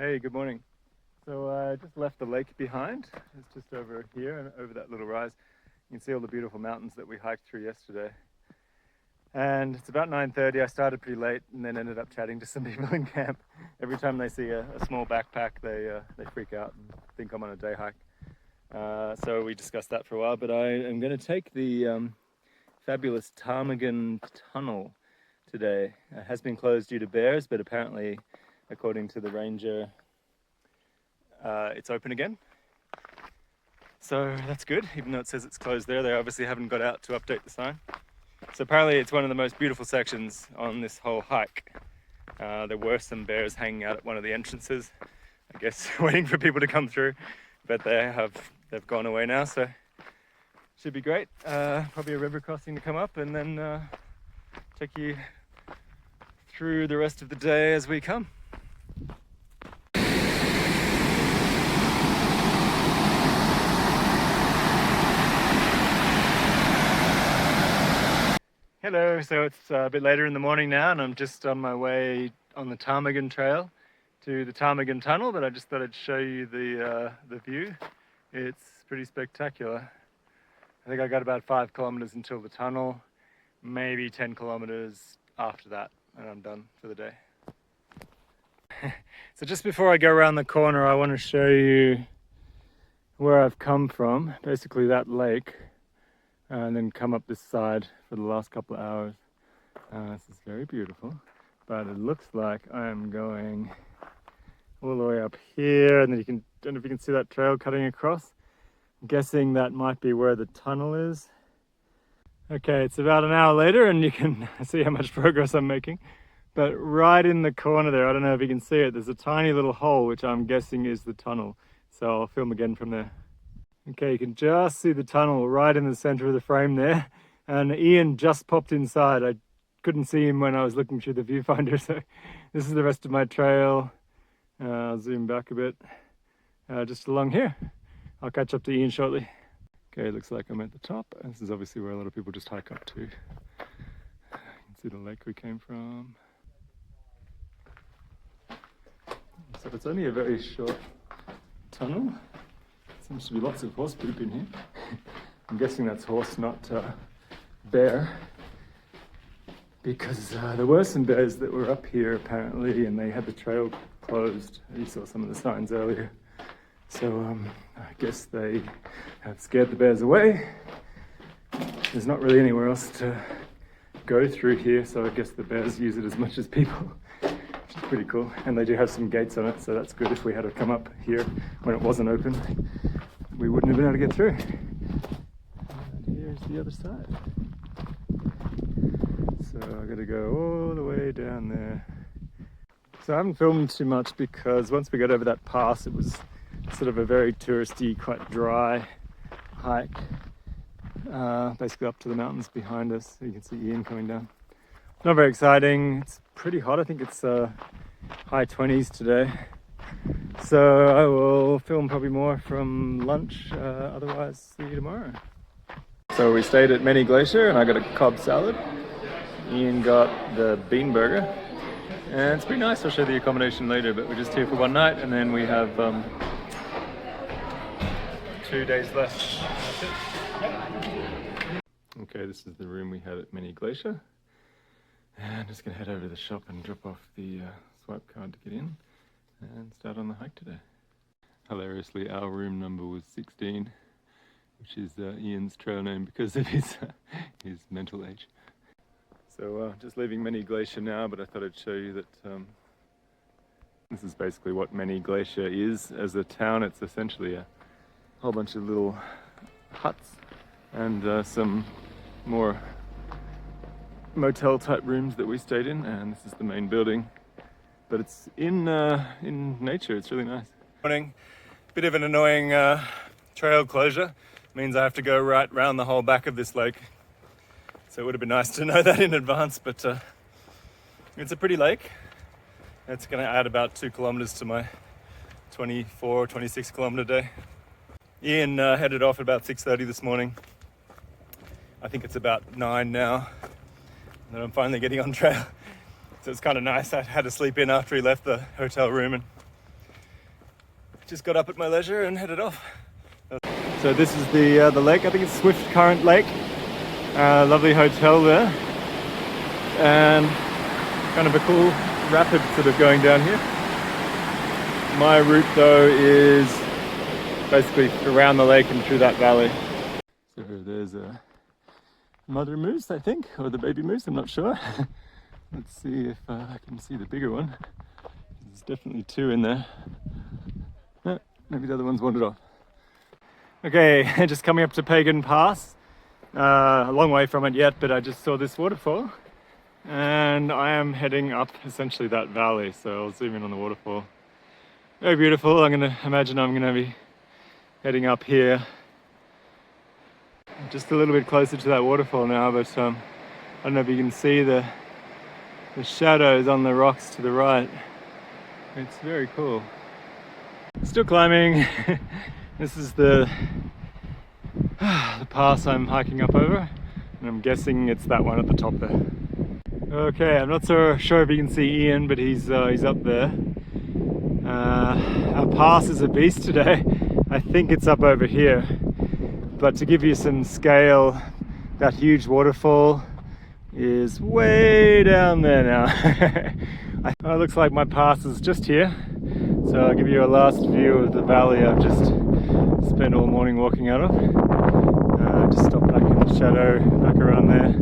Hey, good morning. So I just left the lake behind. It's just over here and over that little rise. You can see all the beautiful mountains that we hiked through yesterday. And it's about 9:30. I started pretty late and then ended up chatting to some people in camp. Every time they see a small backpack, they freak out and think I'm on a day hike. So we discussed that for a while, but I am going to take the fabulous ptarmigan tunnel today. It has been closed due to bears, but apparently, according to the ranger, it's open again. So that's good, even though it says it's closed there. They obviously haven't got out to update the sign. So apparently it's one of the most beautiful sections on this whole hike. There were some bears hanging out at one of the entrances, I guess waiting for people to come through, but they've gone away now, so should be great. Probably a river crossing to come up and then take you through the rest of the day as we come. Hello, so it's a bit later in the morning now and I'm just on my way on the ptarmigan trail to the ptarmigan tunnel, but I just thought I'd show you the view. It's pretty spectacular. I think I got about 5 kilometers until the tunnel, maybe 10 kilometers after that, and I'm done for the day. So just before I go around the corner, I want to show you where I've come from, basically that lake, and then come up this side for the last couple of hours. This is very beautiful, but it looks like I am going all the way up here, and then don't know if you can see that trail cutting across. I'm guessing that might be where the tunnel is. Okay, it's about an hour later and you can see how much progress I'm making. But right in the corner there, I don't know if you can see it, there's a tiny little hole which I'm guessing is the tunnel. So I'll film again from there. Okay, you can just see the tunnel right in the center of the frame there. And Ian just popped inside. I couldn't see him when I was looking through the viewfinder, so this is the rest of my trail. I'll zoom back a bit, just along here. I'll catch up to Ian shortly. Okay, looks like I'm at the top. This is obviously where a lot of people just hike up to. You can see the lake we came from. So it's only a very short tunnel. Seems to be lots of horse poop in here. I'm guessing that's horse, not bear. Because there were some bears that were up here apparently, and they had the trail closed. You saw some of the signs earlier. So I guess they have scared the bears away. There's not really anywhere else to go through here, so I guess the bears use it as much as people, which is pretty cool. And they do have some gates on it, so that's good. If we had to come up here when it wasn't open, we wouldn't have been able to get through. And here's the other side. So I gotta go all the way down there. So I haven't filmed too much because once we got over that pass, it was sort of a very touristy, quite dry hike. Basically up to the mountains behind us. You can see Ian coming down. Not very exciting. It's pretty hot. I think it's high 20s today. So I will film probably more from lunch. Otherwise, see you tomorrow. So we stayed at Many Glacier and I got a Cobb salad. Ian got the bean burger. And it's pretty nice. I'll show you the accommodation later, but we're just here for one night and then we have 2 days left. That's it. Okay, this is the room we had at Many Glacier. And I'm just gonna head over to the shop and drop off the swipe card to get in and start on the hike today. Hilariously, our room number was 16, which is Ian's trail name because of his mental age. So just leaving Many Glacier now, but I thought I'd show you that this is basically what Many Glacier is as a town. It's essentially a whole bunch of little huts and some more motel type rooms that we stayed in, and this is the main building, but it's in nature. It's really nice. Morning. Bit of an annoying trail closure. Means I have to go right round the whole back of this lake, so it would have been nice to know that in advance, but it's a pretty lake. It's going to add about 2 kilometers to my 26 kilometer day. Ian headed off at about 6:30 this morning. I think it's about 9 now, and I'm finally getting on trail. So it's kind of nice. I had to sleep in after he left the hotel room, and just got up at my leisure and headed off. So this is the lake. I think it's Swift Current Lake. Lovely hotel there, and kind of a cool rapid sort of going down here. My route though is basically around the lake and through that valley. So there's a mother moose, I think, or the baby moose, I'm not sure. Let's see if I can see the bigger one. There's definitely two in there. Oh, maybe the other one's wandered off. Okay, just coming up to Pagan Pass. A long way from it yet, but I just saw this waterfall. And I am heading up essentially that valley, so I'll zoom in on the waterfall. Very beautiful. I'm gonna imagine I'm gonna be heading up here. Just a little bit closer to that waterfall now, but I don't know if you can see the shadows on the rocks to the right. It's very cool. Still climbing. This is the pass I'm hiking up over, and I'm guessing it's that one at the top there. Okay, I'm not so sure if you can see Ian, but he's up there. Our pass is a beast today. I think it's up over here. But to give you some scale, that huge waterfall is way down there now. It looks like my pass is just here. So I'll give you a last view of the valley I've just spent all morning walking out of. Just stopped back in the shadow, back around there.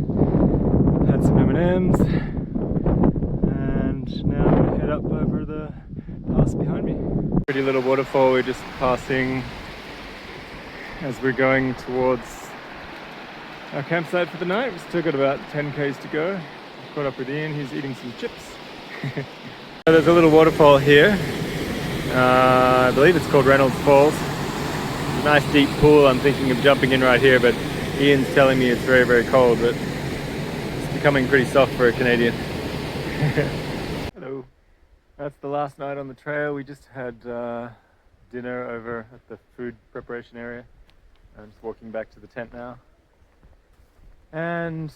Had some M&Ms. And now I'm going to head up over the pass behind me. Pretty little waterfall we're just passing as we're going towards our campsite for the night. We've still got about 10 k's to go. Caught up with Ian, he's eating some chips. So there's a little waterfall here. I believe it's called Reynolds Falls. Nice deep pool. I'm thinking of jumping in right here, but Ian's telling me it's very, very cold, but it's becoming pretty soft for a Canadian. Hello. That's the last night on the trail. We just had dinner over at the food preparation area. I'm just walking back to the tent now. And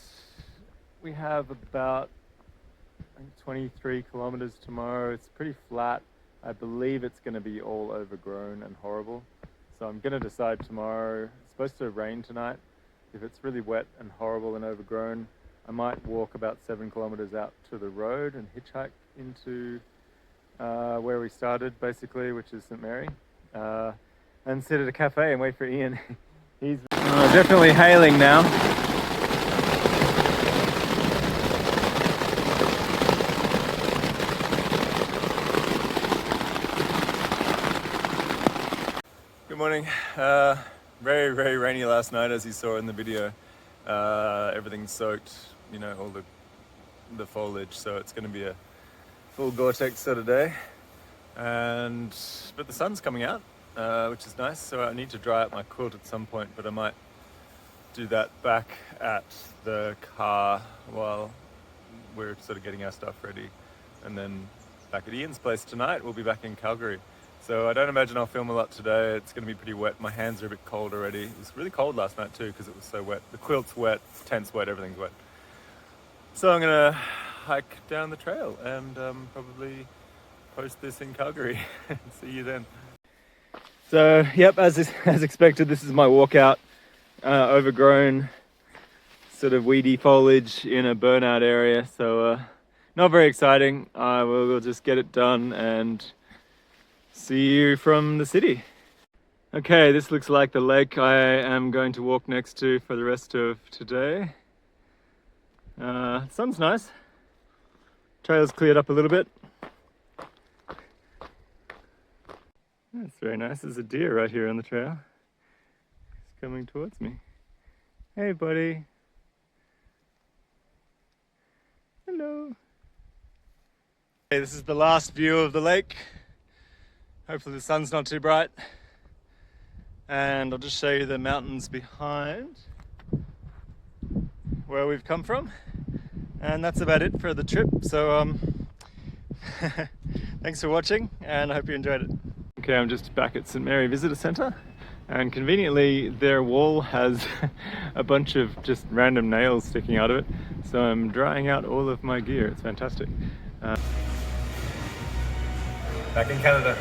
we have about, I think, 23 kilometers tomorrow. It's pretty flat. I believe it's going to be all overgrown and horrible. So I'm going to decide tomorrow. It's supposed to rain tonight. If it's really wet and horrible and overgrown, I might walk about 7 kilometers out to the road and hitchhike into where we started, basically, which is St. Mary. And sit at a cafe and wait for Ian. He's definitely hailing now. Good morning. Very, very rainy last night, as you saw in the video. Everything's soaked, you know, all the foliage, so it's going to be a full Gore-Tex sort of day. But the sun's coming out, which is nice, so I need to dry out my quilt at some point, but I might do that back at the car while we're sort of getting our stuff ready. And then back at Ian's place tonight, we'll be back in Calgary. So I don't imagine I'll film a lot today. It's going to be pretty wet. My hands are a bit cold already. It was really cold last night too because it was so wet. The quilt's wet, tent's wet, everything's wet. So I'm going to hike down the trail and probably post this in Calgary. See you then. So, yep, as expected, this is my walkout. Overgrown, sort of weedy foliage in a burnout area. So not very exciting. We'll just get it done and see you from the city. Okay, this looks like the lake I am going to walk next to for the rest of today. Sun's nice. Trail's cleared up a little bit. That's very nice. There's a deer right here on the trail. He's coming towards me. Hey, buddy. Hello. Okay, this is the last view of the lake. Hopefully the sun's not too bright. And I'll just show you the mountains behind where we've come from. And that's about it for the trip. So thanks for watching and I hope you enjoyed it. Okay, I'm just back at St. Mary Visitor Centre, and conveniently their wall has a bunch of just random nails sticking out of it. So I'm drying out all of my gear. It's fantastic. Back in Canada.